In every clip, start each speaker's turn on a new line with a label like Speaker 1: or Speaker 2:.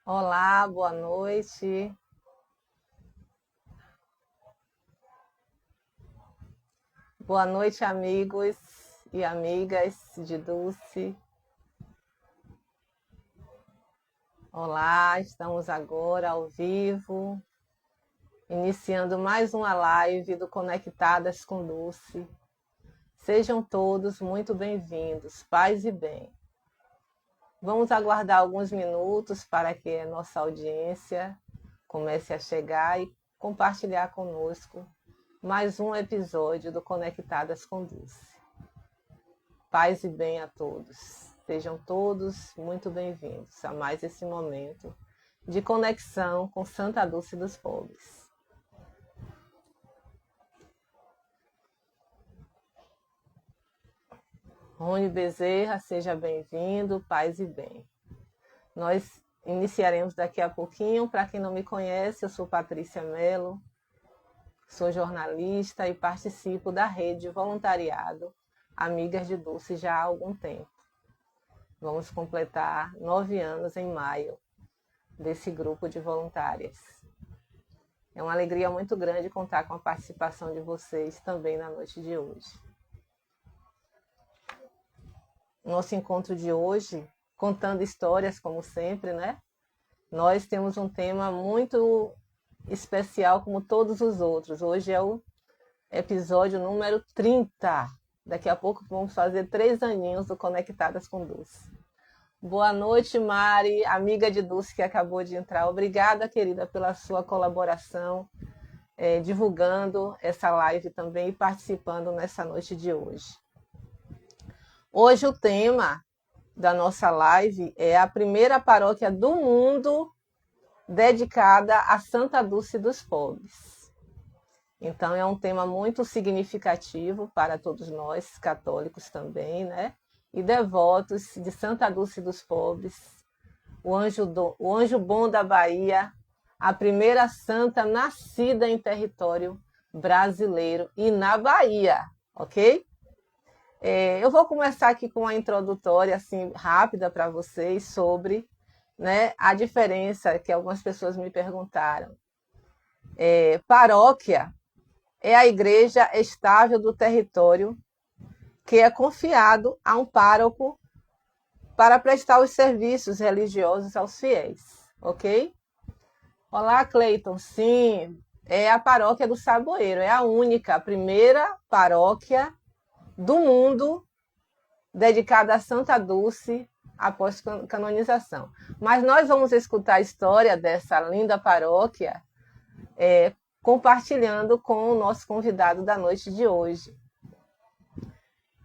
Speaker 1: Olá, boa noite. Boa noite, amigos e amigas de Dulce. Olá, estamos agora ao vivo, iniciando mais uma live do Conectadas com Dulce. Sejam todos muito bem-vindos, paz e bem. Vamos aguardar alguns minutos para que a nossa audiência comece a chegar e compartilhar conosco mais um episódio do Conectadas com Dulce. Paz e bem a todos. Sejam todos muito bem-vindos a mais esse momento de conexão com Santa Dulce dos Pobres. Rony Bezerra, seja bem-vindo, paz e bem. Nós iniciaremos daqui a pouquinho. Para quem não me conhece, eu sou Patrícia Mello, sou jornalista e participo da rede de voluntariado Amigas de Dulce já há algum tempo. Vamos completar 9 anos em maio desse grupo de voluntárias. É uma alegria muito grande contar com a participação de vocês também na noite de hoje. Nosso encontro de hoje, contando histórias como sempre, né? Nós temos um tema muito especial como todos os outros. Hoje é o episódio número 30. Daqui a pouco vamos fazer 3 aninhos do Conectadas com Dulce. Boa noite, Mari, amiga de Dulce que acabou de entrar. Obrigada, querida, pela sua colaboração, divulgando essa live também e participando nessa noite de hoje. Hoje o tema da nossa live é a primeira paróquia do mundo dedicada a Santa Dulce dos Pobres. Então, é um tema muito significativo para todos nós, católicos também, né? E devotos de Santa Dulce dos Pobres, o anjo bom da Bahia, a primeira santa nascida em território brasileiro e na Bahia, ok? Eu vou começar aqui com uma introdutória assim, rápida para vocês sobre, né, a diferença que algumas pessoas me perguntaram. Paróquia é a igreja estável do território que é confiado a um pároco para prestar os serviços religiosos aos fiéis, ok? Olá, Cleiton. Sim, é a paróquia do Saboeiro, é a única, a primeira paróquia do mundo dedicada a Santa Dulce após canonização. Mas nós vamos escutar a história dessa linda paróquia compartilhando com o nosso convidado da noite de hoje.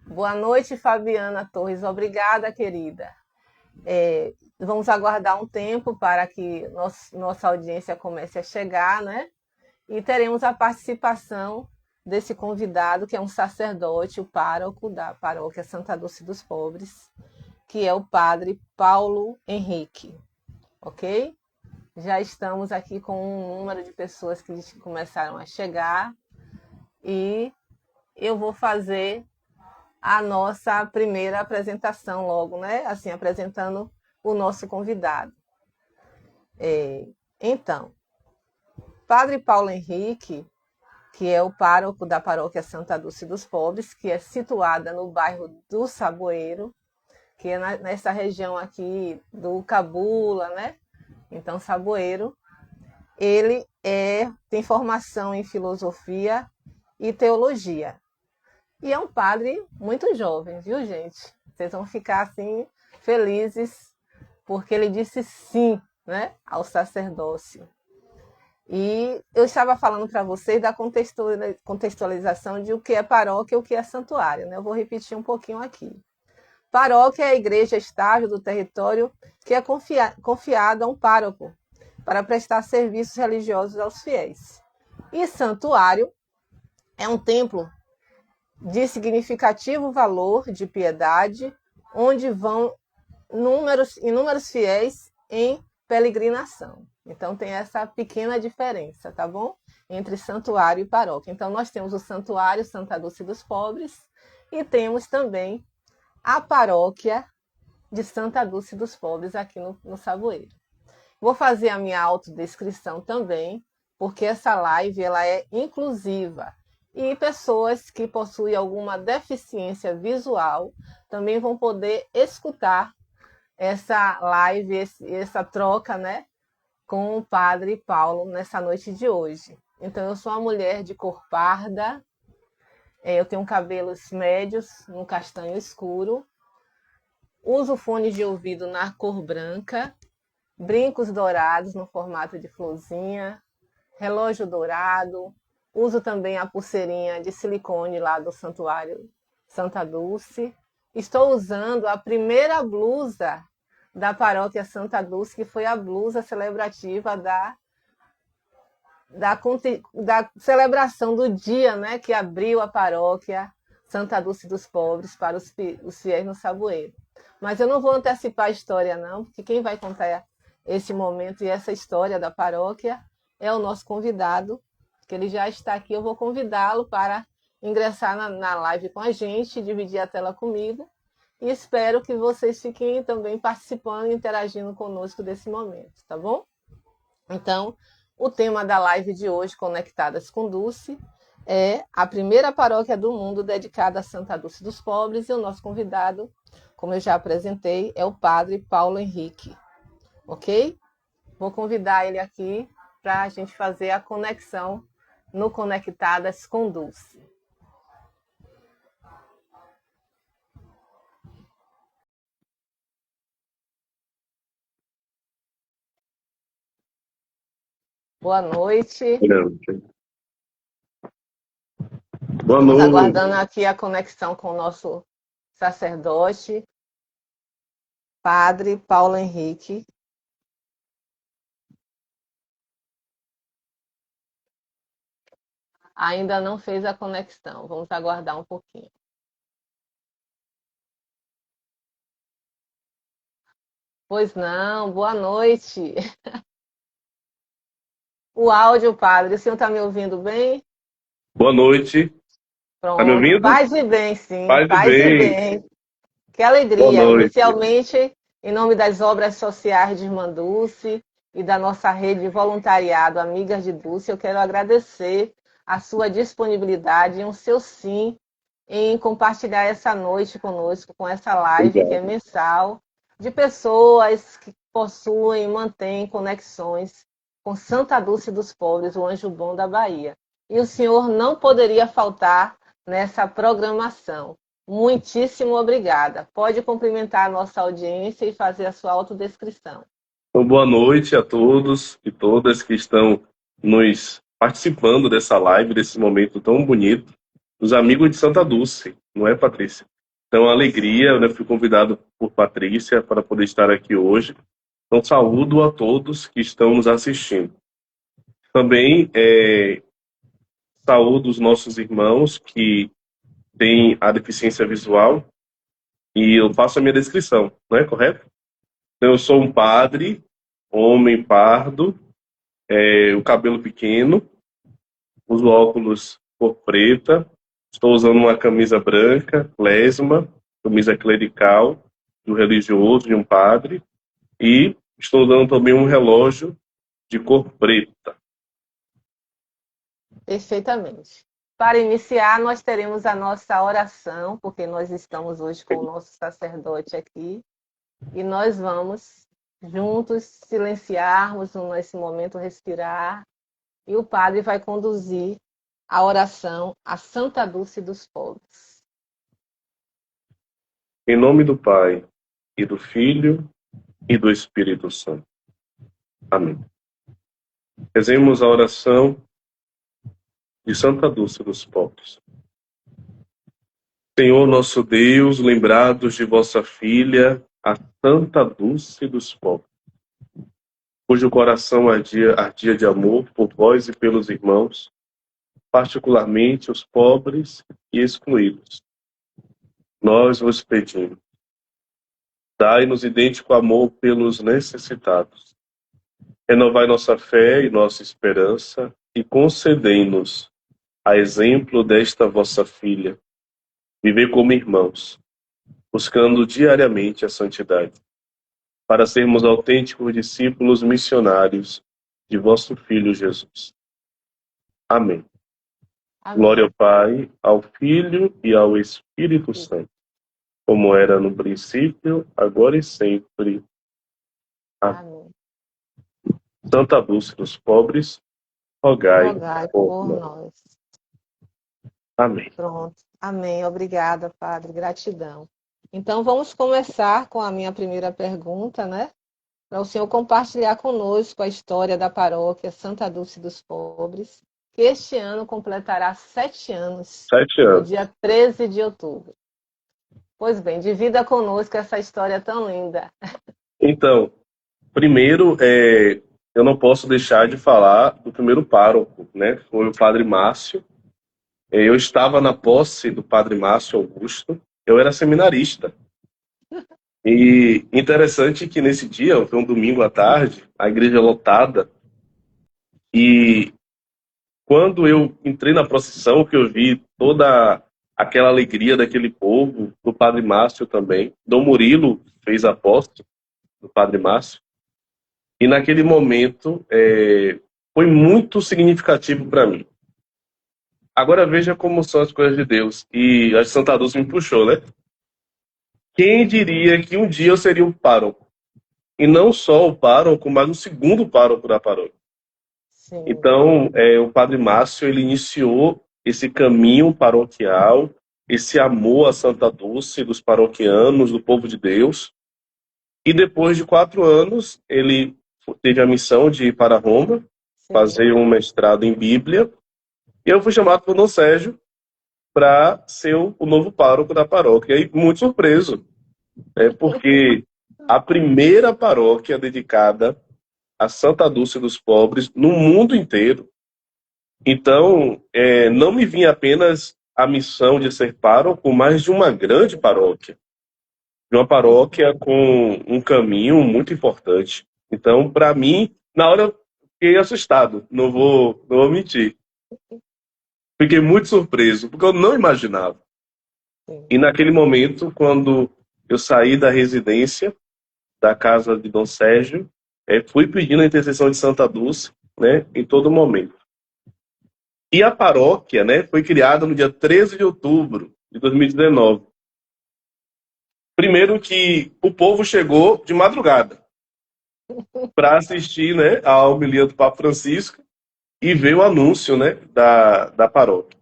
Speaker 1: Boa noite, Fabiana Torres. Obrigada, querida. Vamos aguardar um tempo para que nossa audiência comece a chegar, né? E teremos a participação desse convidado, que é um sacerdote, o pároco da paróquia Santa Dulce dos Pobres, que é o padre Paulo Henrique, ok? Já estamos aqui com um número de pessoas que começaram a chegar e eu vou fazer a nossa primeira apresentação logo, né? Assim, apresentando o nosso convidado. Então, Padre Paulo Henrique, que é o pároco da paróquia Santa Dulce dos Pobres, que é situada no bairro do Saboeiro, que é nessa região aqui do Cabula, né? Então, Saboeiro, ele tem formação em filosofia e teologia. E é um padre muito jovem, viu, gente? Vocês vão ficar assim felizes, porque ele disse sim, né, ao sacerdócio. E eu estava falando para vocês da contextualização de o que é paróquia e o que é santuário, né? Eu vou repetir um pouquinho aqui. Paróquia é a igreja estável do território que é confiada a um pároco para prestar serviços religiosos aos fiéis. E santuário é um templo de significativo valor de piedade, onde vão inúmeros fiéis em peregrinação. Então tem essa pequena diferença, tá bom? Entre santuário e paróquia. Então nós temos o santuário Santa Dulce dos Pobres e temos também a paróquia de Santa Dulce dos Pobres aqui no Saboeiro. Vou fazer a minha autodescrição também, porque essa live ela é inclusiva. E pessoas que possuem alguma deficiência visual também vão poder escutar essa live, essa troca, né, com o Padre Paulo nessa noite de hoje. Então, eu sou uma mulher de cor parda, eu tenho cabelos médios, no castanho escuro, uso fone de ouvido na cor branca, brincos dourados no formato de florzinha, relógio dourado, uso também a pulseirinha de silicone lá do Santuário Santa Dulce. Estou usando a primeira blusa da Paróquia Santa Dulce, que foi a blusa celebrativa da celebração do dia, né, que abriu a Paróquia Santa Dulce dos Pobres para os fiéis no Saboeiro. Mas eu não vou antecipar a história, não, porque quem vai contar esse momento e essa história da paróquia é o nosso convidado, que ele já está aqui. Eu vou convidá-lo para ingressar na live com a gente, dividir a tela comigo, e espero que vocês fiquem também participando e interagindo conosco desse momento, tá bom? Então, o tema da live de hoje, Conectadas com Dulce, é a primeira paróquia do mundo dedicada a Santa Dulce dos Pobres, e o nosso convidado, como eu já apresentei, é o Padre Paulo Henrique, ok? Vou convidar ele aqui para a gente fazer a conexão no Conectadas com Dulce. Boa noite.
Speaker 2: Boa
Speaker 1: Estamos
Speaker 2: noite.
Speaker 1: aguardando aqui a conexão com o nosso sacerdote, Padre Paulo Henrique. Ainda não fez a conexão. Vamos aguardar um pouquinho. Pois não, boa noite. O áudio, padre, o senhor está me ouvindo bem?
Speaker 2: Boa noite. Tá me
Speaker 1: Pronto,
Speaker 2: ouvindo?
Speaker 1: paz e bem, sim,
Speaker 2: Paz e
Speaker 1: paz e
Speaker 2: bem.
Speaker 1: bem. Que
Speaker 2: Boa
Speaker 1: alegria.
Speaker 2: noite.
Speaker 1: Inicialmente, em nome das obras sociais de Irmã Dulce e da nossa rede de voluntariado Amigas de Dulce, eu quero agradecer a sua disponibilidade e o seu sim em compartilhar essa noite conosco, com essa live que é
Speaker 2: Obrigado.
Speaker 1: mensal, de pessoas que possuem e mantêm conexões com Santa Dulce dos Pobres, o anjo bom da Bahia. E o senhor não poderia faltar nessa programação. Muitíssimo obrigada. Pode cumprimentar a nossa audiência e fazer a sua autodescrição.
Speaker 2: Então, boa noite a todos e todas que estão nos participando dessa live, desse momento tão bonito, os amigos de Santa Dulce, não é, Patrícia? Então, alegria, né? Fui convidado por Patrícia para poder estar aqui hoje. Então, saúdo a todos que estão nos assistindo. Também saúdo os nossos irmãos que têm a deficiência visual. E eu faço a minha descrição, não é correto? Então, eu sou um padre, homem pardo, o cabelo pequeno, uso óculos cor preta, estou usando uma camisa branca, klezma, camisa clerical, de um religioso, de um padre, e estou usando também um relógio de cor preta.
Speaker 1: Perfeitamente. Para iniciar, nós teremos a nossa oração, porque nós estamos hoje com o nosso sacerdote aqui, e nós vamos juntos silenciarmos nesse momento, respirar, e o padre vai conduzir a oração a Santa Dulce dos Pobres.
Speaker 2: Em nome do Pai, e do Filho, e do Espírito Santo. Amém. Rezemos a oração de Santa Dulce dos Pobres. Senhor nosso Deus, lembrados de vossa filha, a Santa Dulce dos Pobres, cujo coração ardia de amor por vós e pelos irmãos, particularmente os pobres e excluídos. Nós vos pedimos, dai-nos idêntico amor pelos necessitados. Renovai nossa fé e nossa esperança e concedei-nos, a exemplo desta vossa filha, viver como irmãos, buscando diariamente a santidade. para sermos autênticos discípulos missionários de vosso Filho Jesus. Amém. Glória
Speaker 1: Amém.
Speaker 2: ao Pai, ao Filho e ao Espírito Santo, como era no princípio, agora e sempre. Amém.
Speaker 1: Amém.
Speaker 2: Santa Dulce dos pobres, rogai
Speaker 1: Rogai
Speaker 2: por
Speaker 1: por
Speaker 2: nós.
Speaker 1: nós.
Speaker 2: Amém.
Speaker 1: Pronto. Amém. Obrigada, Padre. Gratidão. Então, vamos começar com a minha primeira pergunta, né? Para o senhor compartilhar conosco a história da paróquia Santa Dulce dos Pobres, que este ano completará 7 anos,
Speaker 2: 7
Speaker 1: no
Speaker 2: anos.
Speaker 1: dia 13 de outubro. Pois bem, divida conosco essa história tão linda.
Speaker 2: Então, primeiro, eu não posso deixar de falar do primeiro pároco, né? Foi o Padre Márcio. Eu estava na posse do Padre Márcio Augusto. Eu era seminarista. E interessante que nesse dia, foi um domingo à tarde, a igreja lotada. E quando eu entrei na procissão, que eu vi toda aquela alegria daquele povo, do Padre Márcio também. Dom Murilo fez a posse do Padre Márcio. E naquele momento foi muito significativo para mim. Agora veja como são as coisas de Deus. E a Santa Dulce me puxou, né? Quem diria que um dia eu seria o pároco? E não só o pároco, mas o segundo pároco da paróquia.
Speaker 1: Sim.
Speaker 2: Então, o Padre Márcio, ele iniciou esse caminho paroquial, esse amor à Santa Dulce dos paroquianos, do povo de Deus. E depois de 4 anos, ele teve a missão de ir para Roma,
Speaker 1: Sim.
Speaker 2: fazer um mestrado em Bíblia. E eu fui chamado por Dom Sérgio para ser o novo pároco da paróquia. E muito surpreso, porque a primeira paróquia dedicada a Santa Dulce dos Pobres no mundo inteiro. Então, não me vinha apenas a missão de ser pároco, mas de uma grande paróquia. De uma paróquia com um caminho muito importante. Então, para mim, na hora eu fiquei assustado, não vou mentir. Fiquei muito surpreso, porque eu não imaginava.
Speaker 1: Sim.
Speaker 2: E naquele momento, quando eu saí da residência, da casa de Dom Sérgio, fui pedindo a intercessão de Santa Dulce, né, em todo momento. E a paróquia, né, foi criada no dia 13 de outubro de 2019. Primeiro que o povo chegou de madrugada para assistir, né, a homilia do Papa Francisco e ver o anúncio, né, da paróquia.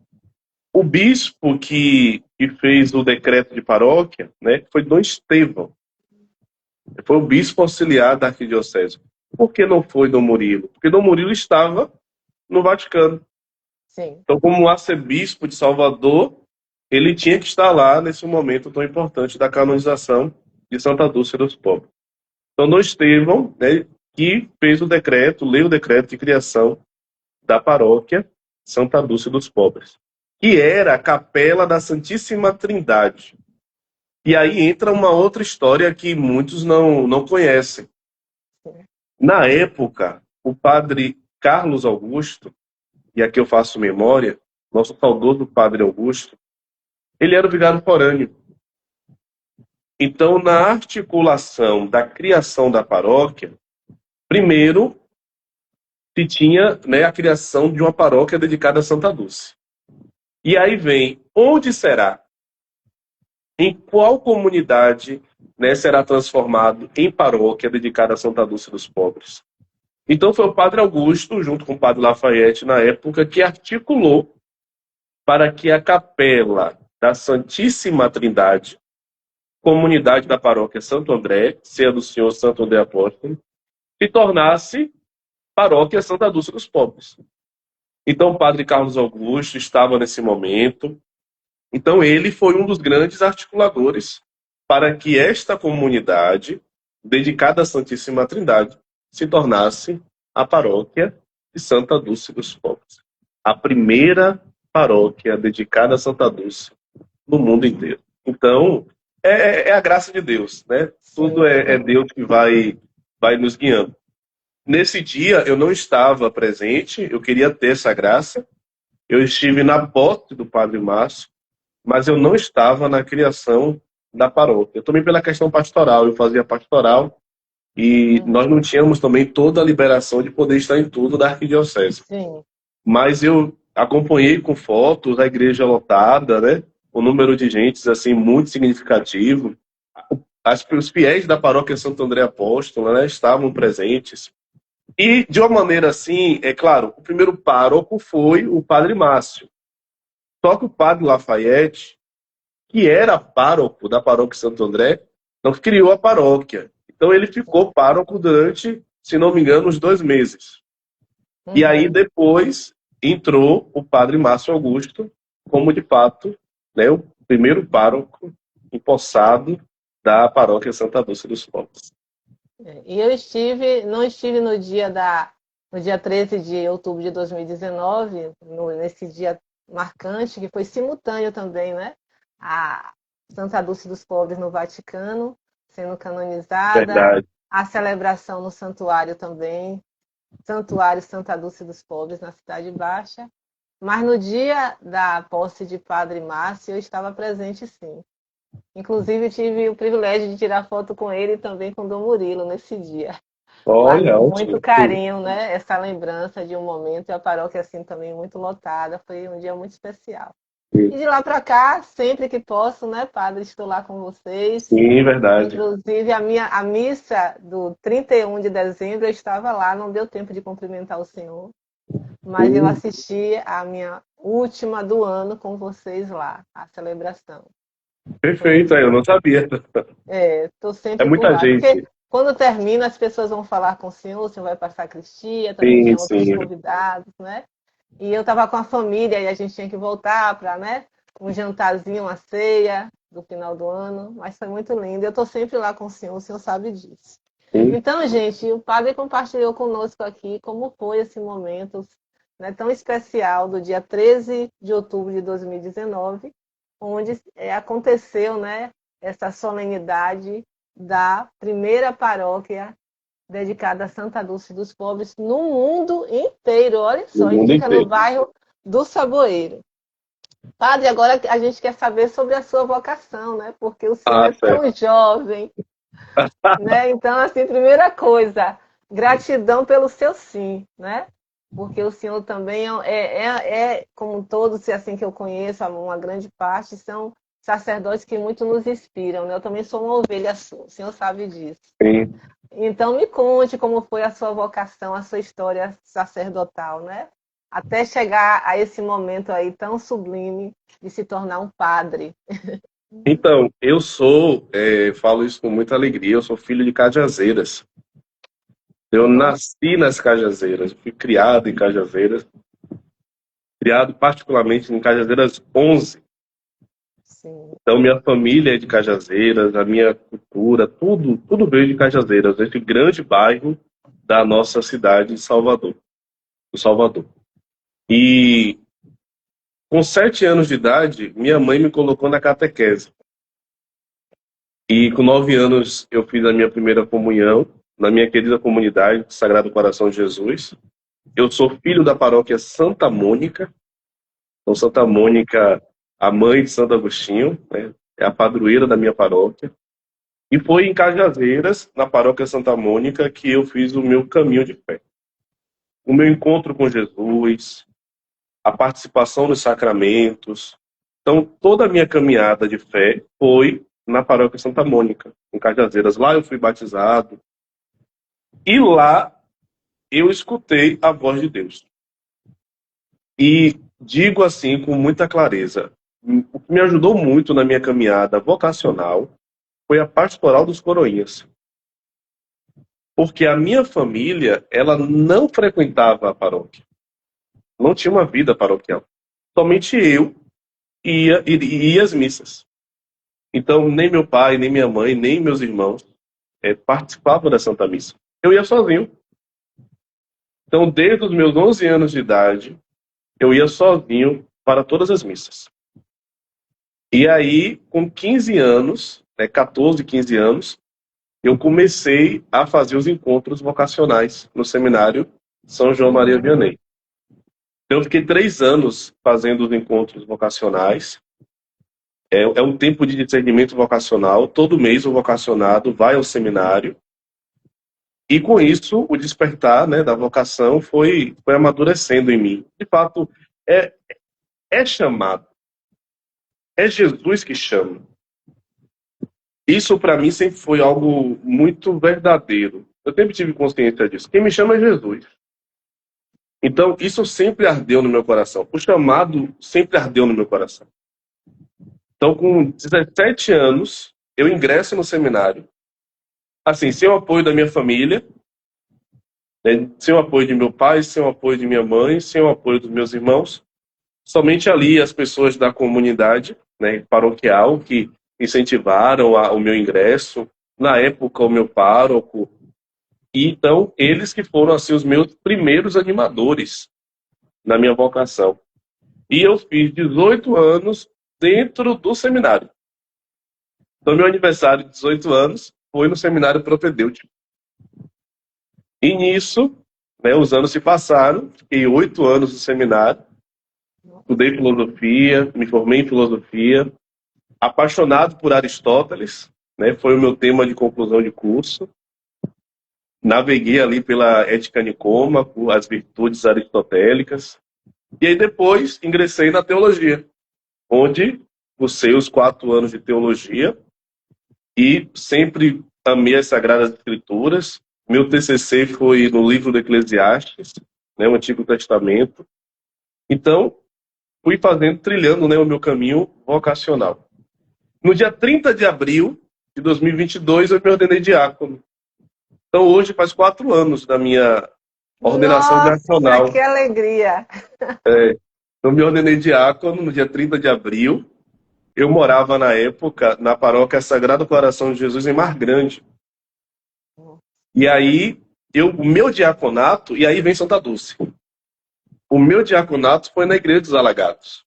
Speaker 2: O bispo que fez o decreto de paróquia, né, foi Dom Estevão. Foi o bispo auxiliar da arquidiocese. Por que não foi Dom Murilo? Porque Dom Murilo estava no Vaticano.
Speaker 1: Sim.
Speaker 2: Então, como arcebispo de Salvador, ele tinha que estar lá nesse momento tão importante da canonização de Santa Dulce dos Pobres. Então, Dom Estevão, né, que fez o decreto, leu o decreto de criação da paróquia Santa Dulce dos Pobres, que era a capela da Santíssima Trindade. E aí entra uma outra história que muitos não conhecem. Na época, o padre Carlos Augusto, e aqui eu faço memória, nosso saudoso padre Augusto, ele era o vigário forâneo. Então, na articulação da criação da paróquia, primeiro se tinha, né, a criação de uma paróquia dedicada a Santa Dulce. E aí vem, onde será? Em qual comunidade, né, será transformado em paróquia dedicada a Santa Dulce dos Pobres? Então foi o padre Augusto, junto com o padre Lafayette, na época, que articulou para que a capela da Santíssima Trindade, comunidade da paróquia Santo André, Ceia do Senhor Santo André Apóstolo, se tornasse paróquia Santa Dulce dos Pobres. Então o padre Carlos Augusto estava nesse momento. Então ele foi um dos grandes articuladores para que esta comunidade, dedicada à Santíssima Trindade, se tornasse a paróquia de Santa Dulce dos Pobres. A primeira paróquia dedicada a Santa Dulce no mundo inteiro. Então, é a graça de Deus, né? Tudo é Deus que vai nos guiando. Nesse dia, eu não estava presente, eu queria ter essa graça. Eu estive na posse do Padre Márcio, mas eu não estava na criação da paróquia. Também pela questão pastoral, eu fazia pastoral E nós não
Speaker 1: Uhum.
Speaker 2: tínhamos também toda a liberação de poder estar em tudo da arquidiocese.
Speaker 1: Sim.
Speaker 2: Mas eu acompanhei com fotos a igreja lotada, né? O número de gente assim muito significativo. Os fiéis da paróquia Santo André Apóstolo, né, estavam presentes. E de uma maneira assim, é claro, o primeiro pároco foi o Padre Márcio. Só que o Padre Lafayette, que era pároco da paróquia Santo André, não criou a paróquia. Então ele ficou pároco durante, se não me engano, uns 2 meses. E aí
Speaker 1: Uhum.
Speaker 2: depois entrou o Padre Márcio Augusto como, de fato, né, o primeiro pároco empossado da paróquia Santa Dulce dos Pobres.
Speaker 1: E não estive no dia 13 de outubro de 2019, nesse dia marcante, que foi simultâneo também, né? A Santa Dulce dos Pobres no Vaticano, sendo canonizada,
Speaker 2: Verdade.
Speaker 1: a celebração no santuário também, Santuário Santa Dulce dos Pobres, na Cidade Baixa. Mas no dia da posse de Padre Márcio, eu estava presente, sim. Inclusive, tive o privilégio de tirar foto com ele e também com o Dom Murilo nesse dia. Guardo
Speaker 2: Olha,
Speaker 1: com muito
Speaker 2: ótimo. Sim,
Speaker 1: carinho, né? Essa lembrança de um momento e a paróquia assim também muito lotada. Foi um dia muito especial.
Speaker 2: sim.
Speaker 1: E de lá para cá, sempre que posso, né, padre, estou lá com vocês.
Speaker 2: Sim, verdade.
Speaker 1: Inclusive, a missa do 31 de dezembro eu estava lá, não deu tempo de cumprimentar o senhor, mas eu
Speaker 2: Sim,
Speaker 1: assisti a minha última do ano com vocês lá, a celebração. Foi
Speaker 2: perfeito,
Speaker 1: muito
Speaker 2: aí eu não
Speaker 1: bom.
Speaker 2: sabia.
Speaker 1: Estou
Speaker 2: É
Speaker 1: sempre por
Speaker 2: muita
Speaker 1: lá, porque
Speaker 2: gente.
Speaker 1: quando termina, as pessoas vão falar com o senhor vai para a sacristia, também
Speaker 2: Sim,
Speaker 1: tinha outros
Speaker 2: sim.
Speaker 1: convidados, né? E eu estava com a família e a gente tinha que voltar para, né, um jantarzinho, uma ceia do final do ano, mas foi muito lindo. Eu estou sempre lá com o senhor sabe disso.
Speaker 2: Sim.
Speaker 1: Então, gente, o padre compartilhou conosco aqui como foi esse momento, né, tão especial do dia 13 de outubro de 2019, onde aconteceu, né, essa solenidade da primeira paróquia dedicada a Santa Dulce dos Pobres no mundo inteiro. Olha
Speaker 2: No
Speaker 1: só, e
Speaker 2: mundo
Speaker 1: fica no
Speaker 2: inteiro.
Speaker 1: bairro do Saboeiro. Padre, agora a gente quer saber sobre a sua vocação, né? Porque o senhor
Speaker 2: Ah,
Speaker 1: é
Speaker 2: certo.
Speaker 1: tão jovem, né? Então, assim, primeira coisa, gratidão pelo seu sim, né? Porque o senhor também como todos, assim que eu conheço, uma grande parte, são sacerdotes que muito nos inspiram, né? Eu também sou uma ovelha sua, o senhor sabe disso.
Speaker 2: Sim.
Speaker 1: Então me conte como foi a sua vocação, a sua história sacerdotal, né? Até chegar a esse momento aí tão sublime de se tornar um padre.
Speaker 2: Então, falo isso com muita alegria, eu sou filho de Cajazeiras. Eu
Speaker 1: Nossa,
Speaker 2: nasci nas Cajazeiras, fui criado em Cajazeiras, criado particularmente em Cajazeiras 11.
Speaker 1: sim.
Speaker 2: Então, minha família é de Cajazeiras, a minha cultura, tudo veio de Cajazeiras, esse grande bairro da nossa cidade de Salvador, do Salvador. E com 7 anos de idade, minha mãe me colocou na catequese. E com 9 anos eu fiz a minha primeira comunhão na minha querida comunidade do Sagrado Coração de Jesus. Eu sou filho da paróquia Santa Mônica. Então, Santa Mônica, a mãe de Santo Agostinho, né, é a padroeira da minha paróquia. E foi em Cajazeiras, na paróquia Santa Mônica, que eu fiz o meu caminho de fé. O meu encontro com Jesus, a participação nos sacramentos. Então, toda a minha caminhada de fé foi na paróquia Santa Mônica, em Cajazeiras. Lá eu fui batizado. E lá eu escutei a voz de Deus. E digo assim com muita clareza, o que me ajudou muito na minha caminhada vocacional foi a pastoral dos coroinhas. Porque a minha família, ela não frequentava a paróquia. Não tinha uma vida paroquial. Somente eu ia às missas. Então, nem meu pai, nem minha mãe, nem meus irmãos participavam da Santa Missa. Eu ia sozinho. Então, desde os meus 11 anos de idade, eu ia sozinho para todas as missas. E aí, com 15 anos, 14, 15 anos, eu comecei a fazer os encontros vocacionais no seminário São João Maria
Speaker 1: Uhum.
Speaker 2: Vianney. Então, eu fiquei 3 anos fazendo os encontros vocacionais. É um tempo de discernimento vocacional. Todo mês o vocacionado vai ao seminário E com isso, o despertar, né, da vocação foi amadurecendo em mim. De fato, é, é chamado. É Jesus que chama. Isso para mim sempre foi algo muito verdadeiro. Eu sempre tive consciência disso. Quem me chama é Jesus. Então, isso sempre ardeu no meu coração. O chamado sempre ardeu no meu coração. Então, com 17 anos, eu ingresso no seminário. Assim, sem o apoio da minha família, né, sem o apoio de meu pai, sem o apoio de minha mãe, sem o apoio dos meus irmãos. Somente ali as pessoas da comunidade, né, paroquial, que incentivaram o meu ingresso. Na época, o meu pároco. E então, eles que foram assim, os meus primeiros animadores na minha vocação. E eu fiz 18 anos dentro do seminário. Então, meu aniversário de 18 anos foi no seminário propedêutico. E nisso, né, os anos se passaram, fiquei 8 anos no seminário, estudei filosofia, me formei em filosofia, apaixonado por Aristóteles, né, foi o meu tema de conclusão de curso. Naveguei ali pela Ética Nicômaco, as virtudes aristotélicas. E aí depois ingressei na teologia, onde cursei os 4 anos de teologia e sempre amei as Sagradas Escrituras. Meu TCC foi no livro do Eclesiastes, né, o Antigo Testamento. Então, fui fazendo, trilhando, né, o meu caminho vocacional. No dia 30 de abril de 2022, eu me ordenei diácono. Então, hoje faz 4 anos da minha ordenação
Speaker 1: Nossa, que
Speaker 2: diaconal.
Speaker 1: alegria!
Speaker 2: Eu me ordenei diácono no dia 30 de abril. Eu morava, na época, na paróquia Sagrado Coração de Jesus, em Mar Grande. E aí, o meu diaconato, e aí vem Santa Dulce. O meu diaconato foi na Igreja dos Alagados.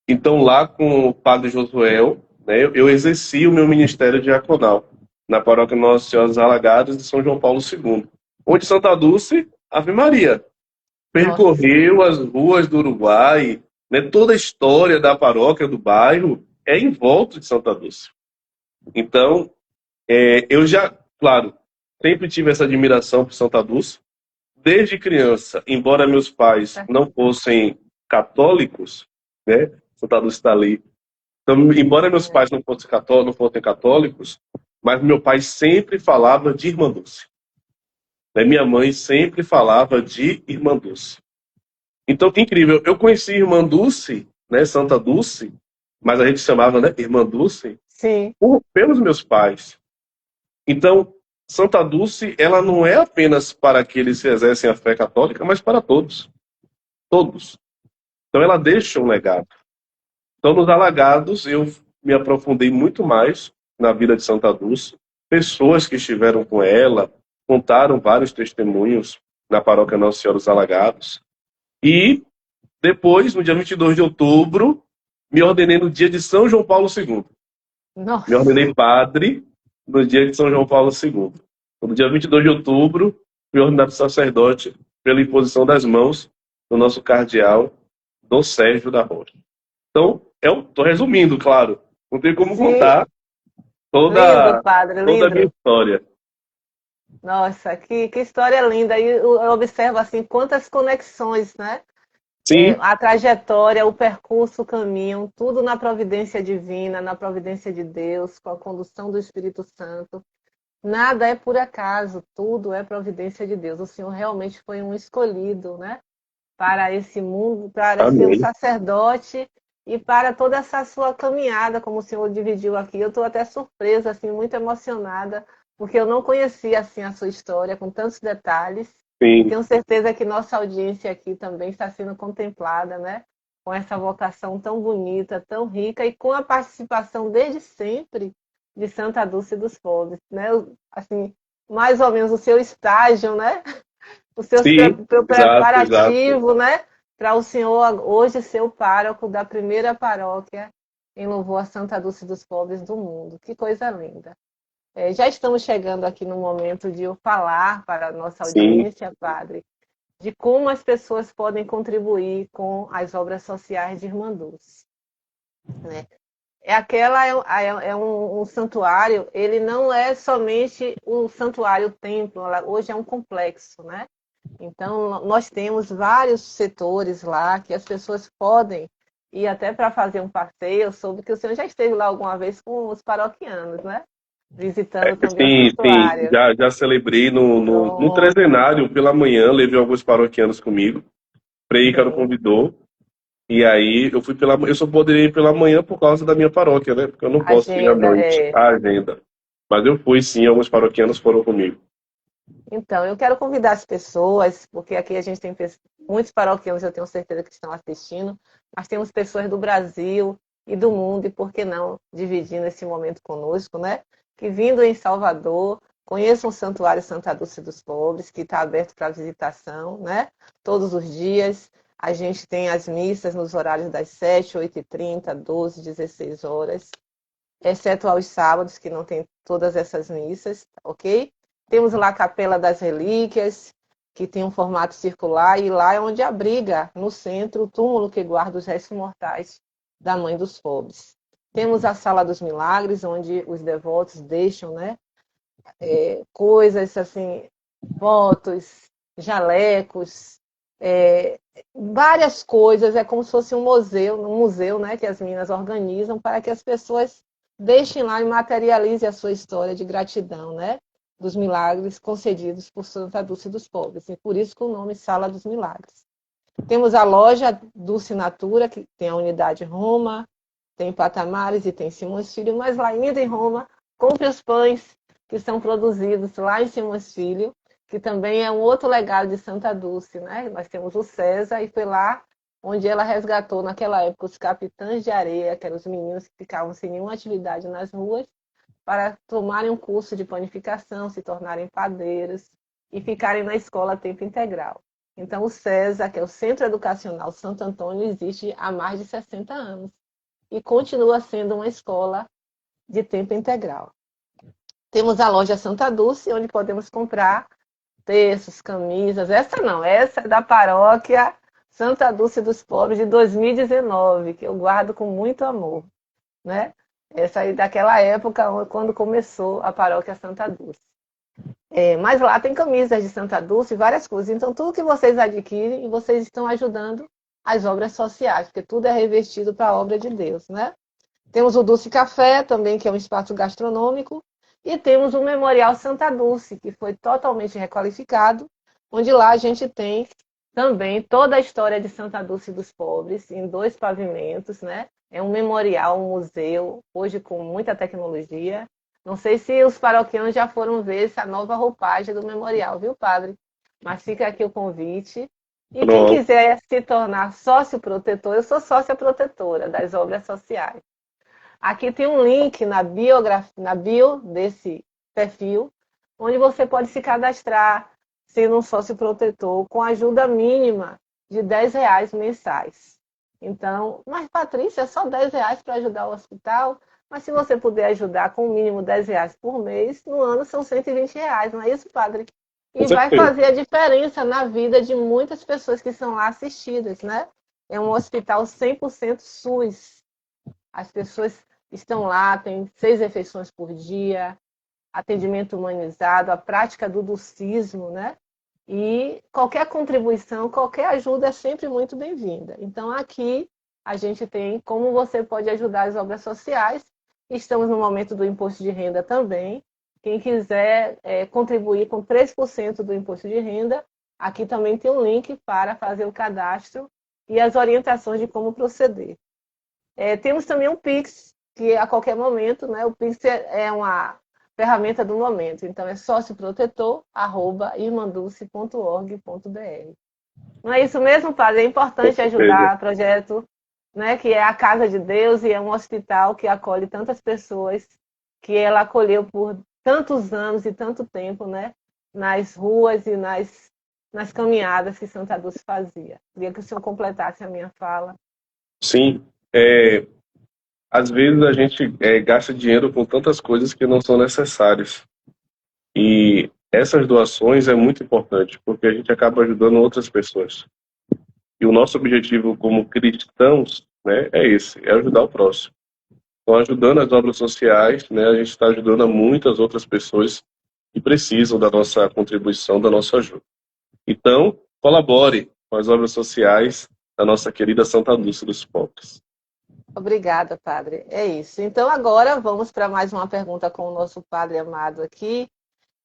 Speaker 2: Então, lá com o padre Josuel, né, eu exerci o meu ministério diaconal na paróquia Nossa Senhora dos Alagados de São João Paulo II. Onde Santa Dulce, Ave Maria,
Speaker 1: Nossa,
Speaker 2: percorreu as ruas do Uruguai, né, toda a história da paróquia, do bairro, é em volta de Santa Dulce. Então, eu já, claro, sempre tive essa admiração por Santa Dulce. Desde criança, embora meus pais não fossem católicos, né, Santa Dulce está ali. Então, embora meus pais não fossem católicos, mas meu pai sempre falava de Irmã Dulce. Né, minha mãe sempre falava de Irmã Dulce. Então, que incrível. Eu conheci Irmã Dulce, né, Santa Dulce, mas a gente chamava, né, Irmã Dulce,
Speaker 1: sim,
Speaker 2: pelos meus pais. Então, Santa Dulce, ela não é apenas para aqueles que exercem a fé católica, mas para todos. Todos. Então, ela deixa um legado. Então, nos Alagados, eu me aprofundei muito mais na vida de Santa Dulce. Pessoas que estiveram com ela contaram vários testemunhos na paróquia Nossa Senhora dos Alagados. E depois, no dia 22 de outubro, me ordenei no dia de São João Paulo II. Me
Speaker 1: nossa,
Speaker 2: ordenei padre no dia de São João Paulo II. No dia 22 de outubro, fui ordenado sacerdote pela imposição das mãos do nosso cardeal, Dom Sérgio da Rocha. Então, eu estou resumindo, claro. Não tem como
Speaker 1: sim,
Speaker 2: contar
Speaker 1: lindo,
Speaker 2: toda,
Speaker 1: padre,
Speaker 2: toda a minha
Speaker 1: lindo.
Speaker 2: história.
Speaker 1: Nossa, que história linda. E eu observo assim quantas conexões, né?
Speaker 2: Sim,
Speaker 1: A trajetória, o percurso, o caminho, tudo na providência divina, na providência de Deus, com a condução do Espírito Santo. Nada é por acaso, tudo é providência de Deus. O Senhor realmente foi um escolhido, né? Para esse mundo, para ser um
Speaker 2: amém.
Speaker 1: sacerdote e para toda essa sua caminhada, como o Senhor dividiu aqui. Eu estou até surpresa, assim, muito emocionada, porque eu não conhecia assim a sua história com tantos detalhes. E
Speaker 2: Sim,
Speaker 1: tenho certeza que nossa audiência aqui também está sendo contemplada, né? Com essa vocação tão bonita, tão rica e com a participação desde sempre de Santa Dulce dos Pobres, né? Assim, mais ou menos o seu estágio, né? O seu
Speaker 2: sim, exato, exato.
Speaker 1: preparativo, né? Para o senhor hoje ser o pároco da primeira paróquia em louvor a Santa Dulce dos Pobres do mundo. Que coisa linda. Já estamos chegando aqui no momento de eu falar para a nossa
Speaker 2: Sim,
Speaker 1: audiência, padre, de como as pessoas podem contribuir com as obras sociais de Irmã Dulce, né? Um santuário, ele não é somente um santuário, o templo, hoje é um complexo, né? Então, nós temos vários setores lá que as pessoas podem ir até para fazer um passeio. Eu soube que o senhor já esteve lá alguma vez com os paroquianos, né? Visitando também o
Speaker 2: Sim, sim,
Speaker 1: santuário.
Speaker 2: já celebrei no
Speaker 1: Pronto,
Speaker 2: trezenário pela manhã, levei alguns paroquianos comigo, Frei Ícaro
Speaker 1: sim.
Speaker 2: convidou, e aí eu só poderia ir pela manhã por causa da minha paróquia, né? Porque eu não posso ir à
Speaker 1: Agenda,
Speaker 2: noite,
Speaker 1: é.
Speaker 2: a agenda. Mas eu fui sim, alguns paroquianos foram comigo.
Speaker 1: Então, eu quero convidar as pessoas, porque aqui a gente tem muitos paroquianos, eu tenho certeza que estão assistindo, mas temos pessoas do Brasil e do mundo, e por que não dividindo esse momento conosco, né? Que vindo em Salvador, conheçam o Santuário Santa Dulce dos Pobres, que está aberto para visitação, né? Todos os dias. A gente tem as missas nos horários das 7, 8h30, 12, 16 horas, exceto aos sábados, que não tem todas essas missas, ok? Temos lá a Capela das Relíquias, que tem um formato circular, e lá é onde abriga, no centro, o túmulo que guarda os restos mortais da Mãe dos Pobres. Temos a Sala dos Milagres, onde os devotos deixam, né, coisas assim, fotos, jalecos, é, várias coisas. É como se fosse um museu, né, que as meninas organizam para que as pessoas deixem lá e materializem a sua história de gratidão, né, dos milagres concedidos por Santa Dulce dos Pobres. E por isso que o nome Sala dos Milagres. Temos a loja Dulce Natura, que tem a unidade Roma, tem Patamares e tem Simões Filho, mas lá ainda em Roma, compre os pães que são produzidos lá em Simões Filho, que também é um outro legado de Santa Dulce, né? Nós temos o César, e foi lá onde ela resgatou, naquela época, os capitães de areia, que eram os meninos que ficavam sem nenhuma atividade nas ruas, para tomarem um curso de panificação, se tornarem padeiros e ficarem na escola a tempo integral. Então, o César, que é o Centro Educacional Santo Antônio, existe há mais de 60 anos e continua sendo uma escola de tempo integral. Temos a loja Santa Dulce, onde podemos comprar terços, camisas. Essa não, essa é da paróquia Santa Dulce dos Pobres de 2019, que eu guardo com muito amor, né? Essa aí daquela época, quando começou a paróquia Santa Dulce. Mas lá tem camisas de Santa Dulce, várias coisas. Então, tudo que vocês adquirem, vocês estão ajudando as obras sociais, porque tudo é revestido para a obra de Deus, né? Temos o Dulce Café, também, que é um espaço gastronômico, e temos o Memorial Santa Dulce, que foi totalmente requalificado, onde lá a gente tem também toda a história de Santa Dulce dos Pobres, em 2 pavimentos, né? É um memorial, um museu, hoje com muita tecnologia. Não sei se os paroquianos já foram ver essa nova roupagem do memorial, viu, padre? Mas fica aqui o convite. E quem
Speaker 2: Pronto.
Speaker 1: quiser se tornar sócio protetor, eu sou sócia protetora das obras sociais. Aqui tem um link na bio desse perfil, onde você pode se cadastrar sendo um sócio protetor com ajuda mínima de R$ 10 mensais. Então, mas Patrícia, é só R$ 10 para ajudar o hospital? Mas se você puder ajudar com o mínimo R$ 10 por mês, no ano são R$ 120, não é isso, padre?
Speaker 2: Com
Speaker 1: E vai
Speaker 2: certeza.
Speaker 1: fazer a diferença na vida de muitas pessoas que são lá assistidas, né? É um hospital 100% SUS. As pessoas estão lá, tem 6 refeições por dia, atendimento humanizado, a prática do dulcismo, né? E qualquer contribuição, qualquer ajuda é sempre muito bem-vinda. Então, aqui a gente tem como você pode ajudar as obras sociais. Estamos no momento do imposto de renda também. Quem quiser contribuir com 3% do imposto de renda, aqui também tem um link para fazer o cadastro e as orientações de como proceder. Temos também um Pix, que a qualquer momento, né, o Pix é uma ferramenta do momento. Então, é socioprotetor@irmandulce.org.br. Não é isso mesmo, padre? É
Speaker 2: Com
Speaker 1: importante
Speaker 2: certeza.
Speaker 1: ajudar o projeto, né, que é a Casa de Deus, e é um hospital que acolhe tantas pessoas, que ela acolheu por tantos anos e tanto tempo, né, nas ruas e nas caminhadas que Santa Dulce fazia. Queria que o senhor completasse a minha fala.
Speaker 2: Sim. É, às vezes a gente gasta dinheiro com tantas coisas que não são necessárias. E essas doações é muito importante, porque a gente acaba ajudando outras pessoas. E o nosso objetivo como cristãos, né, é esse, é ajudar o próximo. Então, ajudando as obras sociais, né, a gente está ajudando a muitas outras pessoas que precisam da nossa contribuição, da nossa ajuda. Então, colabore com as obras sociais da nossa querida Santa Lúcia dos Pobres.
Speaker 1: Obrigada, padre. É isso. Então, agora vamos para mais uma pergunta com o nosso padre amado aqui,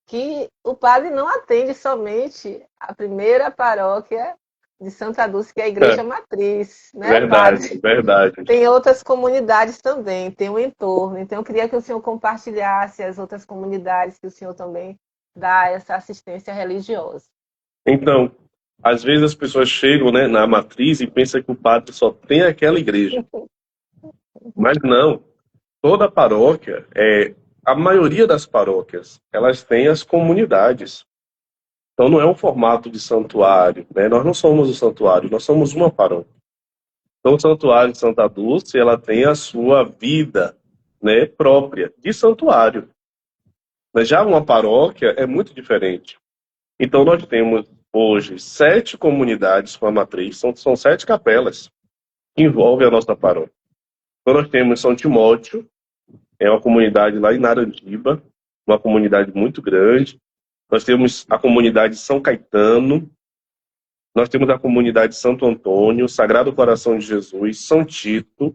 Speaker 1: que o padre não atende somente a primeira paróquia de Santa Dulce, que é a Igreja Matriz, né,
Speaker 2: Verdade,
Speaker 1: padre?
Speaker 2: verdade.
Speaker 1: Tem outras comunidades também, tem o entorno. Então, eu queria que o senhor compartilhasse as outras comunidades que o senhor também dá essa assistência religiosa.
Speaker 2: Então, às vezes as pessoas chegam, né, na matriz e pensam que o padre só tem aquela igreja. Mas não. Toda paróquia, a maioria das paróquias, elas têm as comunidades. Então não é um formato de santuário, né? Nós não somos o santuário, nós somos uma paróquia. Então o santuário de Santa Dulce, ela tem a sua vida, né, própria de santuário. Mas já uma paróquia é muito diferente. Então nós temos hoje 7 comunidades com a matriz, são 7 capelas que envolvem a nossa paróquia. Então nós temos São Timóteo, é uma comunidade lá em Narandiba, uma comunidade muito grande. Nós temos a comunidade São Caetano, nós temos a comunidade Santo Antônio, Sagrado Coração de Jesus, São Tito,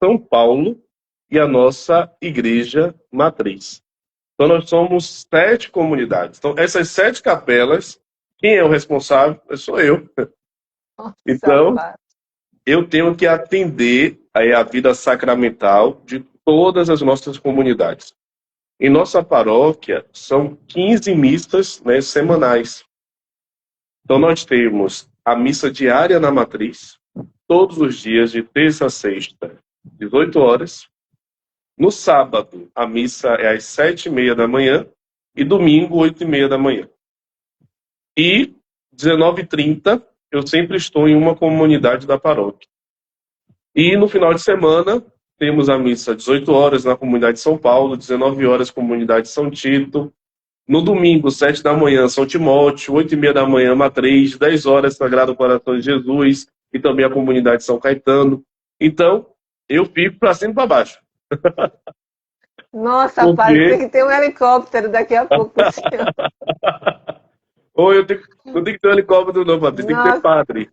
Speaker 2: São Paulo e a nossa igreja matriz. Então nós somos 7 comunidades. Então essas 7 capelas, quem é o responsável? Sou eu.
Speaker 1: Nossa,
Speaker 2: Então
Speaker 1: padre.
Speaker 2: eu tenho que atender a vida sacramental de todas as nossas comunidades. Em nossa paróquia, são 15 missas, né, semanais. Então, nós temos a missa diária na matriz, todos os dias, de terça a sexta, 18 horas. No sábado, a missa é às 7h30 da manhã e domingo, 8h30 da manhã. E 19h30, eu sempre estou em uma comunidade da paróquia. E no final de semana, temos a missa às 18 horas na comunidade de São Paulo, 19 horas comunidade de São Tito. No domingo, 7 da manhã, São Timóteo, 8h30 da manhã, Matriz, 10 horas, Sagrado Coração de Jesus e também a comunidade de São Caetano. Então, eu fico para cima e para baixo.
Speaker 1: Nossa, padre, tem
Speaker 2: Porque
Speaker 1: que ter um helicóptero daqui a pouco pro senhor.
Speaker 2: ou não tem que ter um helicóptero não, padre, tem que ter
Speaker 1: Nossa,
Speaker 2: padre.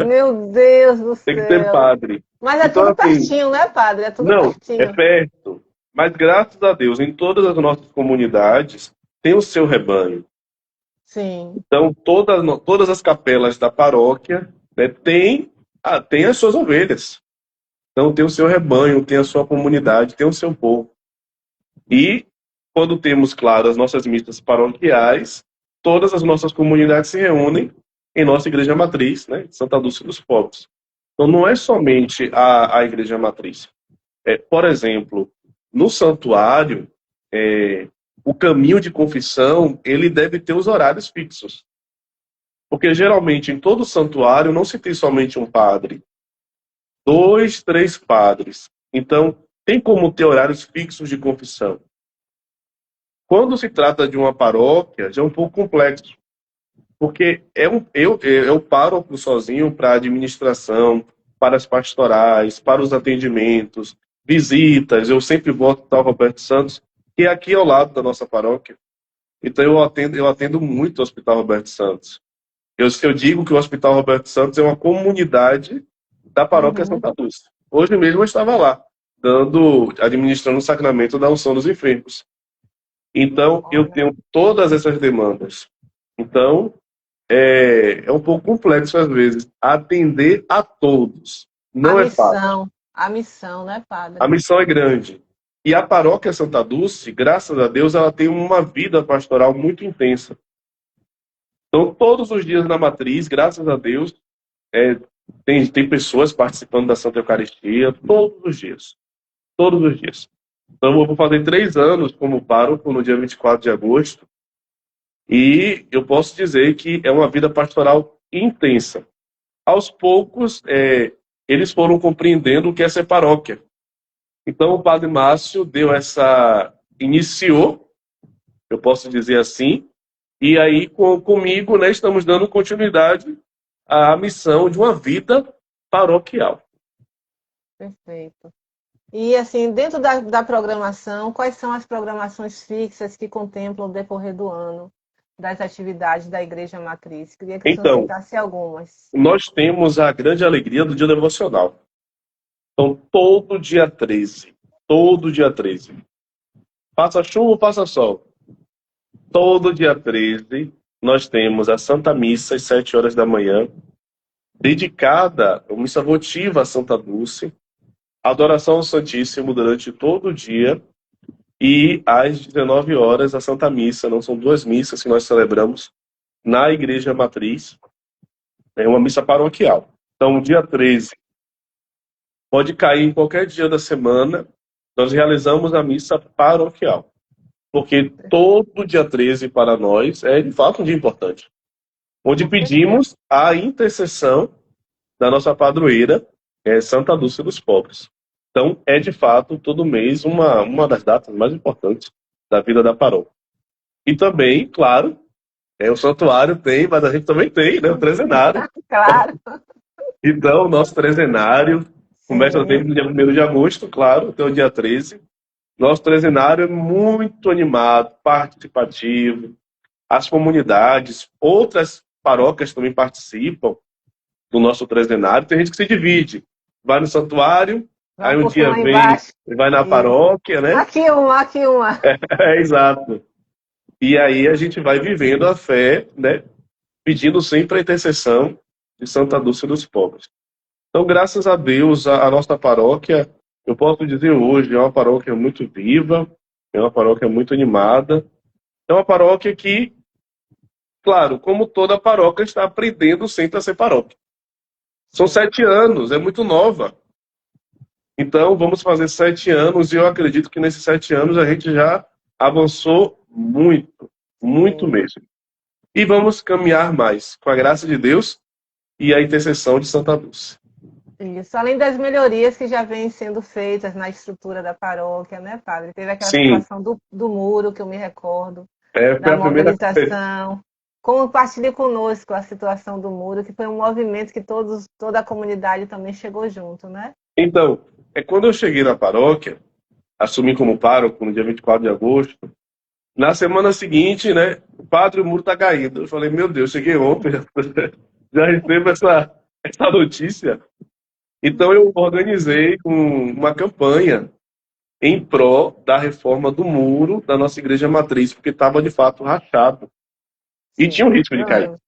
Speaker 1: meu Deus do
Speaker 2: Tem que ter
Speaker 1: céu.
Speaker 2: padre.
Speaker 1: Mas é
Speaker 2: Então,
Speaker 1: tudo
Speaker 2: assim,
Speaker 1: pertinho, né, padre? É tudo
Speaker 2: não, é
Speaker 1: pertinho.
Speaker 2: perto. Mas graças a Deus, em todas as nossas comunidades, tem o seu rebanho.
Speaker 1: Sim.
Speaker 2: Então, todas as capelas da paróquia, né, tem as suas ovelhas. Então, tem o seu rebanho, tem a sua comunidade, tem o seu povo. E, quando temos, claro, as nossas missas paroquiais, todas as nossas comunidades se reúnem em nossa igreja matriz, né, Santa Lúcia dos Pobres. Então, não é somente a igreja matriz. Por exemplo, no santuário, o caminho de confissão, ele deve ter os horários fixos. Porque geralmente em todo santuário não se tem somente um padre, 2, 3 padres. Então, tem como ter horários fixos de confissão. Quando se trata de uma paróquia, já é um pouco complexo, porque é o pároco sozinho para a administração, para as pastorais, para os atendimentos, visitas. Eu sempre vou ao Hospital Roberto Santos, que é aqui ao lado da nossa paróquia. Então eu atendo muito o Hospital Roberto Santos. Eu digo que o Hospital Roberto Santos é uma comunidade da Paróquia
Speaker 1: Uhum.
Speaker 2: Santa Lúcia. Hoje mesmo eu estava lá, administrando o sacramento da unção dos enfermos. Então, eu
Speaker 1: Olha,
Speaker 2: tenho todas essas demandas. Então, é um pouco complexo às vezes atender a todos. Não é fácil.
Speaker 1: a missão, né,
Speaker 2: A
Speaker 1: padre?
Speaker 2: missão é grande. E a Paróquia Santa Dulce, graças a Deus, ela tem uma vida pastoral muito intensa. Então, todos os dias na matriz, graças a Deus, é, tem pessoas participando da Santa Eucaristia todos os dias. Todos os dias. Então, eu vou fazer 3 anos como pároco no dia 24 de agosto. E eu posso dizer que é uma vida pastoral intensa. Aos poucos, eles foram compreendendo o que é ser paróquia. Então, o Padre Márcio iniciou, eu posso dizer assim, e aí comigo, né, estamos dando continuidade à missão de uma vida paroquial.
Speaker 1: Perfeito. E, assim, dentro da programação, quais são as programações fixas que contemplam o decorrer do ano das atividades da Igreja Matriz? Queria que o senhor
Speaker 2: Então,
Speaker 1: citasse algumas.
Speaker 2: nós temos a grande alegria do dia devocional. Então, todo dia 13, faça chuva ou faça sol, todo dia 13, nós temos a Santa Missa às 7 horas da manhã, dedicada, a missa votiva a Santa Dulce, adoração ao Santíssimo durante todo o dia, e às 19 horas a Santa Missa. Não são duas missas que nós celebramos na Igreja Matriz, é uma missa paroquial. Então, dia 13 pode cair em qualquer dia da semana, nós realizamos a missa paroquial. Porque todo dia 13 para nós é, de fato, um dia importante. Onde
Speaker 1: Com certeza.
Speaker 2: pedimos a intercessão da nossa padroeira, Santa Lúcia dos Pobres. Então, é, de fato, todo mês uma das datas mais importantes da vida da paróquia. E também, claro, o santuário tem, mas a gente também tem, né, o trezenário.
Speaker 1: Claro,
Speaker 2: Então, o nosso trezenário começa
Speaker 1: sim.
Speaker 2: sempre no dia 1º de agosto, claro, até o dia 13. Nosso trezenário é muito animado, participativo. As comunidades, outras paróquias também participam do nosso trezenário. Tem gente que se divide. Vai no santuário,
Speaker 1: Vai
Speaker 2: aí
Speaker 1: um
Speaker 2: um
Speaker 1: pouquinho
Speaker 2: dia
Speaker 1: lá
Speaker 2: vem,
Speaker 1: embaixo.
Speaker 2: vai na
Speaker 1: Isso.
Speaker 2: paróquia, né?
Speaker 1: Aqui uma, aqui uma.
Speaker 2: É, exato. E aí a gente vai vivendo a fé, né? Pedindo sempre a intercessão de Santa Dulce dos Pobres. Então, graças a Deus, a nossa paróquia, eu posso dizer hoje, é uma paróquia muito viva, é uma paróquia muito animada, é uma paróquia que, claro, como toda paróquia, está aprendendo sempre a ser paróquia. São
Speaker 1: Sim.
Speaker 2: 7 anos, é muito nova. Então, vamos fazer 7 anos e eu acredito que nesses 7 anos a gente já avançou muito, muito
Speaker 1: Sim.
Speaker 2: mesmo. E vamos caminhar mais, com a graça de Deus e a intercessão de Santa Lúcia.
Speaker 1: Isso. Além das melhorias que já vêm sendo feitas na estrutura da paróquia, né, padre? Teve aquela
Speaker 2: Sim,
Speaker 1: situação do muro, que eu me recordo,
Speaker 2: foi
Speaker 1: da
Speaker 2: a primeira coisa.
Speaker 1: mobilização. Compartilhe conosco a situação do muro, que foi um movimento que toda a comunidade também chegou junto, né?
Speaker 2: Então, quando eu cheguei na paróquia, assumi como pároco no dia 24 de agosto, na semana seguinte, né, o padre, o muro tá caindo. Eu falei, meu Deus, cheguei ontem, já recebo essa notícia. Então eu organizei uma campanha em prol da reforma do muro da nossa igreja matriz, porque estava de fato rachado e tinha um
Speaker 1: Sim,
Speaker 2: risco de
Speaker 1: eu
Speaker 2: cair.
Speaker 1: lembro,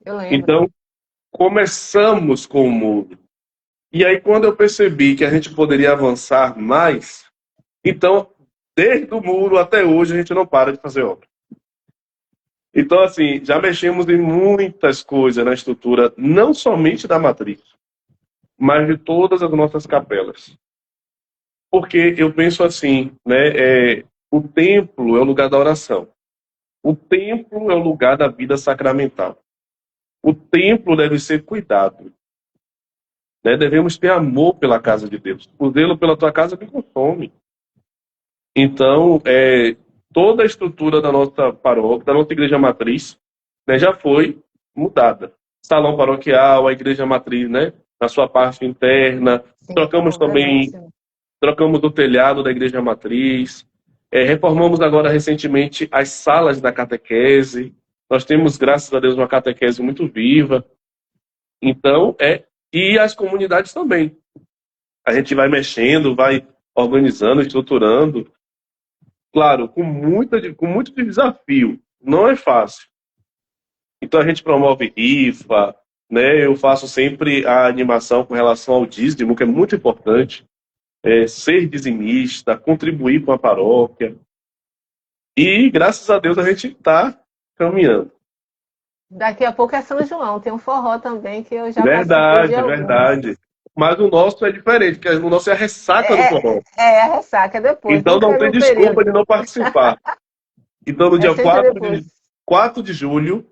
Speaker 1: eu lembro.
Speaker 2: Então começamos com o muro. E aí quando eu percebi que a gente poderia avançar mais, então desde o muro até hoje a gente não para de fazer obra. Então assim, já mexemos em muitas coisas na estrutura, não somente da matriz, mas de todas as nossas capelas. Porque eu penso assim, né? O templo é o lugar da oração. O templo é o lugar da vida sacramental. O templo deve ser cuidado. Né? Devemos ter amor pela casa de Deus. O zelo pela tua casa me consome. Então, toda a estrutura da nossa paróquia, da nossa igreja matriz, né, já foi mudada. Salão paroquial, a igreja matriz, né, na sua parte interna.
Speaker 1: Sim,
Speaker 2: Trocamos
Speaker 1: ficou
Speaker 2: também
Speaker 1: belíssimo.
Speaker 2: Trocamos o telhado da igreja matriz, reformamos agora recentemente as salas da catequese. Nós temos, graças a Deus, uma catequese muito viva. Então, e as comunidades também. A gente vai mexendo, vai organizando, estruturando. Claro, com muito desafio. Não é fácil. Então, a gente promove rifa, né? Eu faço sempre a animação com relação ao dízimo, que é muito importante. Ser dizimista, contribuir com a paróquia. E, graças a Deus, a gente está caminhando.
Speaker 1: Daqui a pouco é São João, tem um forró também que eu já participei de
Speaker 2: Verdade,
Speaker 1: alguns.
Speaker 2: verdade. Mas o nosso é diferente, porque o nosso é a ressaca do forró.
Speaker 1: A ressaca é depois,
Speaker 2: Então
Speaker 1: nunca
Speaker 2: não
Speaker 1: é
Speaker 2: tem
Speaker 1: no
Speaker 2: desculpa
Speaker 1: período,
Speaker 2: de não participar. Então, no
Speaker 1: é
Speaker 2: dia
Speaker 1: sempre depois.
Speaker 2: 4 de julho,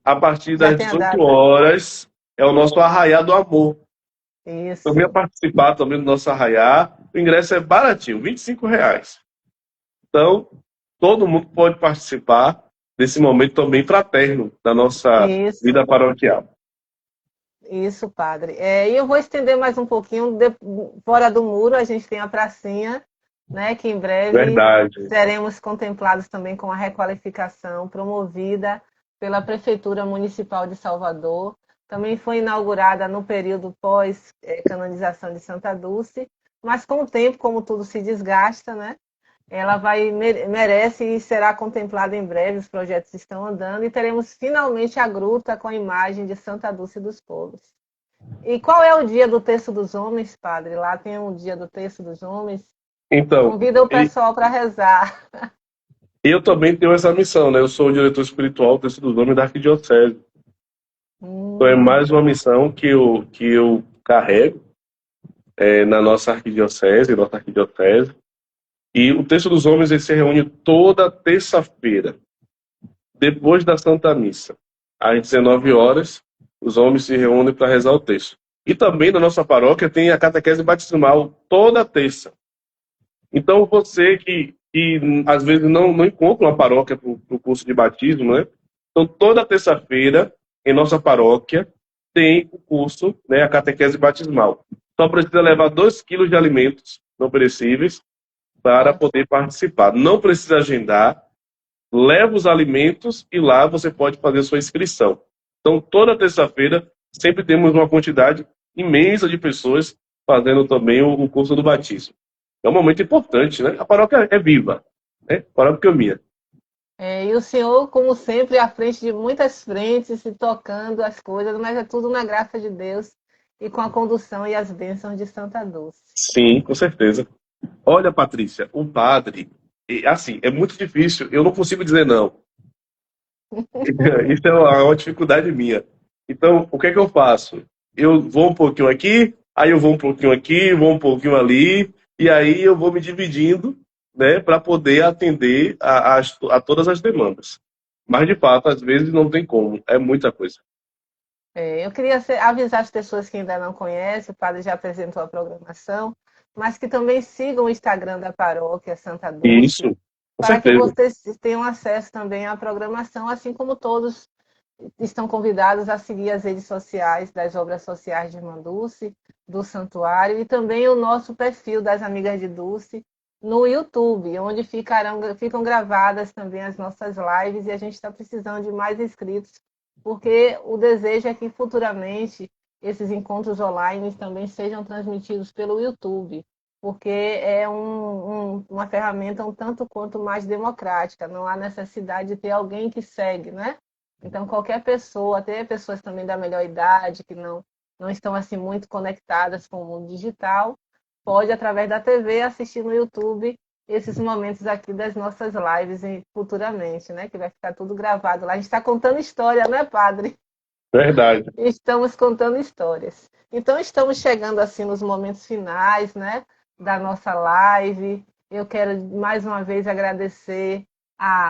Speaker 2: a partir
Speaker 1: Já
Speaker 2: das
Speaker 1: tem a
Speaker 2: 18
Speaker 1: data.
Speaker 2: horas, é o nosso Arraiá do Amor. Então, venha
Speaker 1: Isso.
Speaker 2: participar também do nosso Arraiá. O ingresso é baratinho, R$ 25. Então, todo mundo pode participar desse momento também fraterno da nossa
Speaker 1: Isso.
Speaker 2: vida paroquial.
Speaker 1: Isso, padre. E eu vou estender mais um pouquinho, fora do muro, a gente tem a pracinha, né, que em breve
Speaker 2: Verdade.
Speaker 1: seremos contemplados também com a requalificação promovida pela Prefeitura Municipal de Salvador. Também foi inaugurada no período pós-canonização de Santa Dulce, mas com o tempo, como tudo se desgasta, né, ela merece e será contemplada em breve, os projetos estão andando, e teremos finalmente a gruta com a imagem de Santa Dulce dos Povos. E qual é o dia do Terço dos Homens, padre? Lá tem um dia do Terço dos Homens.
Speaker 2: Então,
Speaker 1: Convida o pessoal para rezar.
Speaker 2: eu também tenho essa missão, né? Eu sou o diretor espiritual do Texto dos Homens da Arquidiocese. Então é mais uma missão que eu carrego na nossa arquidiocese. E o Texto dos Homens ele se reúne toda terça-feira, depois da Santa Missa. Às 19 horas, os homens se reúnem para rezar o texto. E também na nossa paróquia tem a catequese batismal toda terça. Então você que às vezes não encontra uma paróquia para o curso de batismo, né? Então toda terça-feira em nossa paróquia tem o curso, né, a catequese batismal. Só precisa levar 2 quilos de alimentos não perecíveis para poder participar. Não precisa agendar, leva os alimentos e lá você pode fazer sua inscrição. Então, toda terça-feira, sempre temos uma quantidade imensa de pessoas fazendo também o curso do batismo. É um momento importante, né? A paróquia é viva, né? A paróquia caminha.
Speaker 1: E o senhor, como sempre, à frente de muitas frentes, se tocando as coisas, mas é tudo na graça de Deus e com a condução e as bênçãos de Santa Dulce.
Speaker 2: Sim, com certeza. Olha, Patrícia, o padre, assim, é muito difícil, eu não consigo dizer não. Isso é uma dificuldade minha. Então, o que é que eu faço? Eu vou um pouquinho aqui, aí eu vou um pouquinho aqui, vou um pouquinho ali, e aí eu vou me dividindo, né, para poder atender a todas as demandas. Mas, de fato, às vezes não tem como, é muita coisa.
Speaker 1: Eu queria avisar as pessoas que ainda não conhecem, o padre já apresentou a programação, mas que também sigam o Instagram da paróquia Santa Dulce,
Speaker 2: Isso, com
Speaker 1: para que
Speaker 2: certeza.
Speaker 1: vocês tenham acesso também à programação, assim como todos estão convidados a seguir as redes sociais das obras sociais de Irmã Dulce, do Santuário, e também o nosso perfil das Amigas de Dulce no YouTube, onde ficam gravadas também as nossas lives, e a gente está precisando de mais inscritos, porque o desejo é que futuramente esses encontros online também sejam transmitidos pelo YouTube, porque é uma ferramenta um tanto quanto mais democrática, não há necessidade de ter alguém que segue, né? Então, qualquer pessoa, até pessoas também da melhor idade, que não estão assim muito conectadas com o mundo digital, pode, através da TV, assistir no YouTube esses momentos aqui das nossas lives futuramente, né? Que vai ficar tudo gravado lá. A gente está contando história, né, padre?
Speaker 2: Verdade.
Speaker 1: Estamos contando histórias. Então, estamos chegando assim nos momentos finais, né, da nossa live. Eu quero mais uma vez agradecer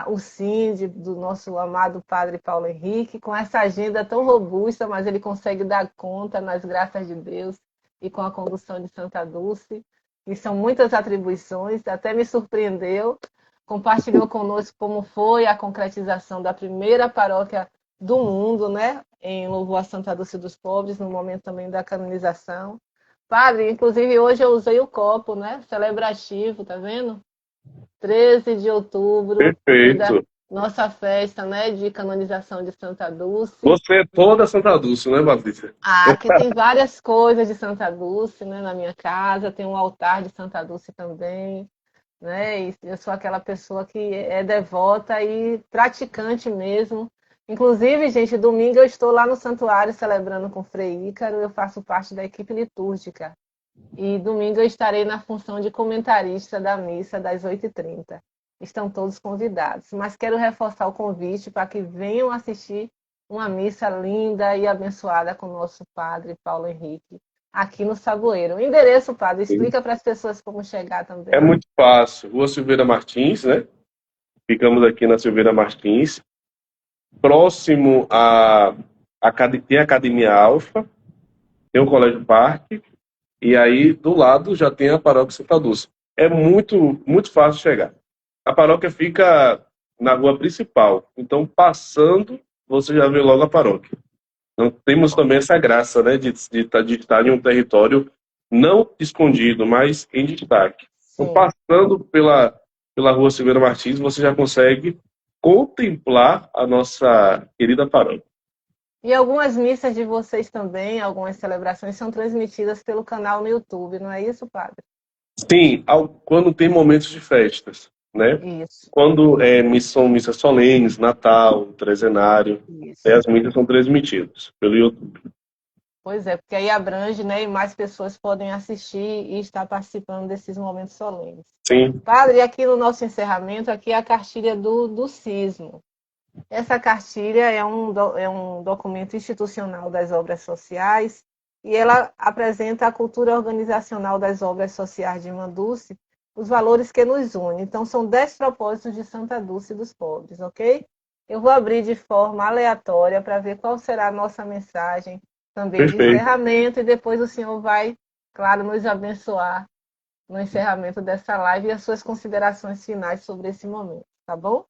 Speaker 1: o Síndico do nosso amado Padre Paulo Henrique, com essa agenda tão robusta, mas ele consegue dar conta nas graças de Deus e com a condução de Santa Dulce. E são muitas atribuições, até me surpreendeu. Compartilhou conosco como foi a concretização da primeira paróquia do mundo, né? Em louvor a Santa Dulce dos Pobres, no momento também da canonização. Padre, inclusive hoje eu usei o copo, né? Celebrativo, tá vendo? 13 de outubro, dia da
Speaker 2: Perfeito.
Speaker 1: nossa festa, né? De canonização de Santa Dulce.
Speaker 2: Você é toda Santa Dulce, né, Patrícia?
Speaker 1: Aqui tem várias coisas de Santa Dulce, né? Na minha casa, tem um altar de Santa Dulce também, né? E eu sou aquela pessoa que é devota e praticante mesmo. Inclusive, gente, domingo eu estou lá no santuário celebrando com o Frei Ícaro, eu faço parte da equipe litúrgica. E domingo eu estarei na função de comentarista da missa das 8h30. Estão todos convidados. Mas quero reforçar o convite para que venham assistir uma missa linda e abençoada com o nosso padre Paulo Henrique, aqui no Saboeiro. O endereço, padre, explica para as pessoas como chegar
Speaker 2: É
Speaker 1: também.
Speaker 2: muito fácil. Rua Silveira Martins, né? Ficamos aqui na Silveira Martins, próximo tem a Academia Alfa, tem o Colégio Parque, e aí do lado já tem a Paróquia Santa Dulce. É muito, muito fácil chegar. A paróquia fica na rua principal, então passando você já vê logo a paróquia. Não temos também essa graça, né, de estar em um território não escondido, mas em destaque. Então,
Speaker 1: Sim.
Speaker 2: passando pela Rua Silveira Martins, você já consegue contemplar a nossa querida paróquia.
Speaker 1: E algumas missas de vocês também, algumas celebrações são transmitidas pelo canal no YouTube, não é isso, padre?
Speaker 2: Sim, quando tem momentos de festas, né?
Speaker 1: Isso,
Speaker 2: Quando são missas solenes, Natal, Trezenário,
Speaker 1: isso.
Speaker 2: as missas são transmitidas pelo YouTube.
Speaker 1: Pois é, porque aí abrange, né, e mais pessoas podem assistir e estar participando desses momentos solenes.
Speaker 2: Sim,
Speaker 1: Padre, e aqui no nosso encerramento, aqui é a cartilha do Cismo. Essa cartilha é um documento institucional das obras sociais e ela apresenta a cultura organizacional das obras sociais de Irmã Dulce, os valores que nos unem. Então, são 10 propósitos de Santa Dulce dos pobres, ok? Eu vou abrir de forma aleatória para ver qual será a nossa mensagem também de
Speaker 2: perfeito.
Speaker 1: encerramento e depois o senhor vai, claro, nos abençoar no encerramento dessa live e as suas considerações finais sobre esse momento, tá bom?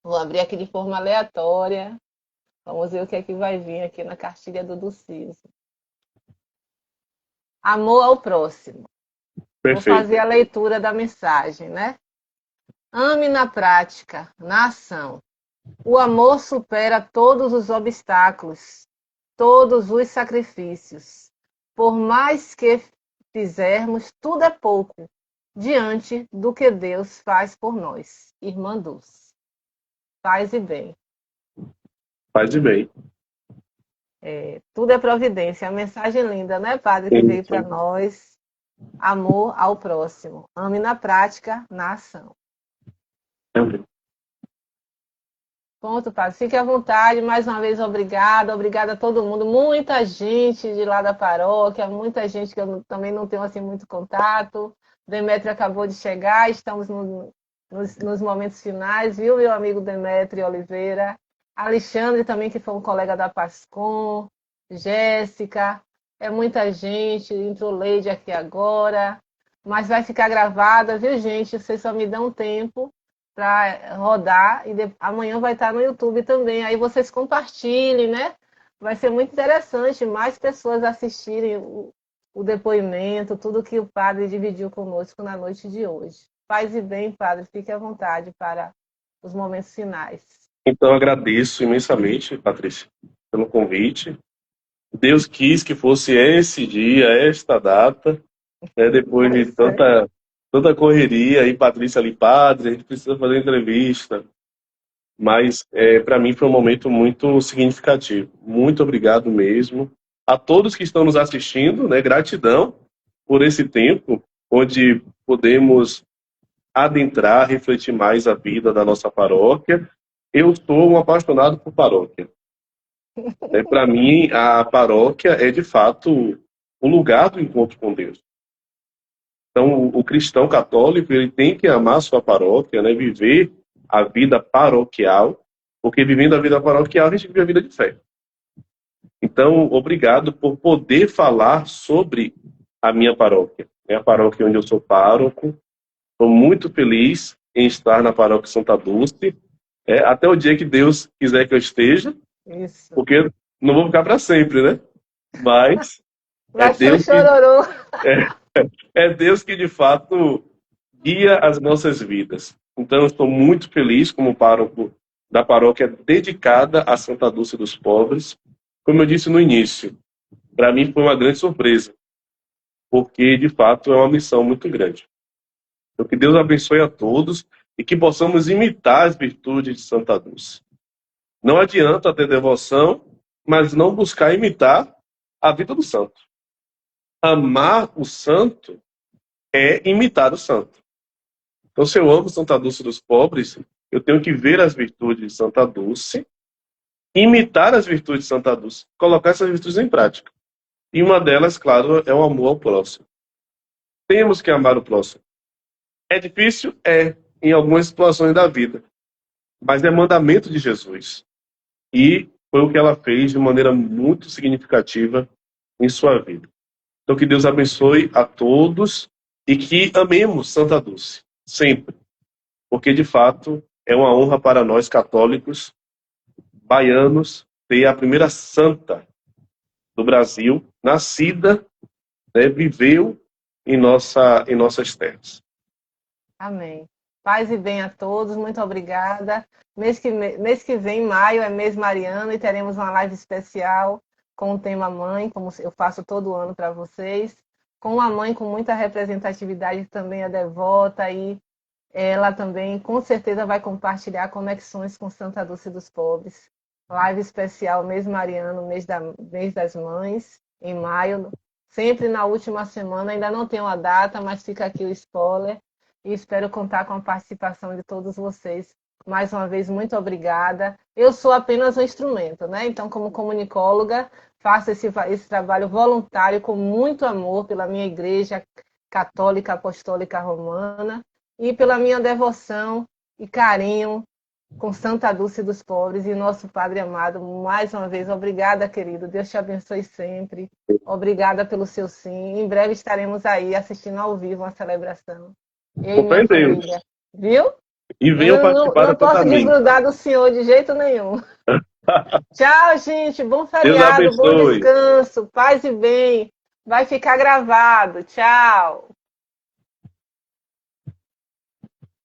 Speaker 1: Vou abrir aqui de forma aleatória. Vamos ver o que é que vai vir aqui na cartilha do Ducis. Amor ao próximo. Vou
Speaker 2: Perfeito.
Speaker 1: fazer a leitura da mensagem, né? Ame na prática, na ação. O amor supera todos os obstáculos, todos os sacrifícios. Por mais que fizermos, tudo é pouco diante do que Deus faz por nós. Irmã Dulce. Paz e bem.
Speaker 2: Faz de bem.
Speaker 1: Tudo é providência. A mensagem linda, né, Padre, que
Speaker 2: Sim,
Speaker 1: veio para
Speaker 2: sim.
Speaker 1: nós. Amor ao próximo. Ame na prática, na ação. Pronto, Padre. Fique à vontade. Mais uma vez, obrigada. Obrigada a todo mundo. Muita gente de lá da paróquia, muita gente que eu também não tenho assim muito contato. Demétrio acabou de chegar. Estamos nos momentos finais, viu, meu amigo Demétrio Oliveira? Alexandre também, que foi um colega da Pascom. Jéssica. É muita gente. Entrou Leide aqui agora. Mas vai ficar gravada, viu, gente? Vocês só me dão tempo para rodar e amanhã vai estar no YouTube também. Aí vocês compartilhem, né? Vai ser muito interessante mais pessoas assistirem o depoimento, tudo que o padre dividiu conosco na noite de hoje. Paz e bem, padre, fique à vontade para os momentos finais.
Speaker 2: Então, agradeço imensamente, Patrícia, pelo convite. Deus quis que fosse esse dia, esta data, né, depois de
Speaker 1: Pois é.
Speaker 2: tanta correria, aí Patrícia ali, padre, a gente precisa fazer entrevista. Mas, para mim, foi um momento muito significativo. Muito obrigado mesmo. A todos que estão nos assistindo, né, gratidão por esse tempo, onde podemos adentrar, refletir mais a vida da nossa paróquia. Eu sou um apaixonado por paróquia. Para mim, a paróquia é, de fato, o lugar do encontro com Deus. Então, o cristão católico ele tem que amar a sua paróquia, né, viver a vida paroquial, porque vivendo a vida paroquial, a gente vive a vida de fé. Então, obrigado por poder falar sobre a minha paróquia. É a paróquia onde eu sou pároco. Estou muito feliz em estar na paróquia Santa Dulce, até o dia que Deus quiser que eu esteja,
Speaker 1: Isso.
Speaker 2: porque não vou ficar para sempre, né? Mas é
Speaker 1: Vai ser um
Speaker 2: Deus que
Speaker 1: chororô.
Speaker 2: é Deus que de fato guia as nossas vidas. Então, eu estou muito feliz como pároco da paróquia dedicada a Santa Dulce dos Pobres. Como eu disse no início, para mim foi uma grande surpresa, porque de fato é uma missão muito grande. Então, que Deus abençoe a todos e que possamos imitar as virtudes de Santa Dulce. Não adianta ter devoção, mas não buscar imitar a vida do santo. Amar o santo é imitar o santo. Então, se eu amo Santa Dulce dos Pobres, eu tenho que ver as virtudes de Santa Dulce, imitar as virtudes de Santa Dulce, colocar essas virtudes em prática. E uma delas, claro, é o amor ao próximo. Temos que amar o próximo. É difícil? É, em algumas situações da vida. Mas é mandamento de Jesus. E foi o que ela fez de maneira muito significativa em sua vida. Então, que Deus abençoe a todos e que amemos Santa Dulce, sempre. Porque, de fato, é uma honra para nós católicos, baianos, ser a primeira santa do Brasil, nascida, né, viveu em nossas terras.
Speaker 1: Amém. Paz e bem a todos, muito obrigada. Mês que vem, maio, é mês mariano e teremos uma live especial com o tema mãe, como eu faço todo ano para vocês, com uma mãe com muita representatividade, que também é devota, e ela também com certeza vai compartilhar conexões com Santa Dulce dos Pobres. Live especial, mês mariano, mês das mães, em maio, sempre na última semana, ainda não tenho a data, mas fica aqui o spoiler, e espero contar com a participação de todos vocês. Mais uma vez, muito obrigada. Eu sou apenas um instrumento, né? Então, como comunicóloga, faço esse trabalho voluntário com muito amor pela minha Igreja Católica Apostólica Romana e pela minha devoção e carinho com Santa Dulce dos Pobres e nosso Padre amado. Mais uma vez, obrigada, querido. Deus te abençoe sempre. Obrigada pelo seu sim. Em breve estaremos aí assistindo ao vivo a celebração. Eu e minha família. Viu?
Speaker 2: E venham participar
Speaker 1: Não posso
Speaker 2: também.
Speaker 1: desgrudar do senhor de jeito nenhum. Tchau, gente. Bom
Speaker 2: Deus
Speaker 1: feriado, bom
Speaker 2: abençoe.
Speaker 1: descanso, paz e bem. Vai ficar gravado. Tchau.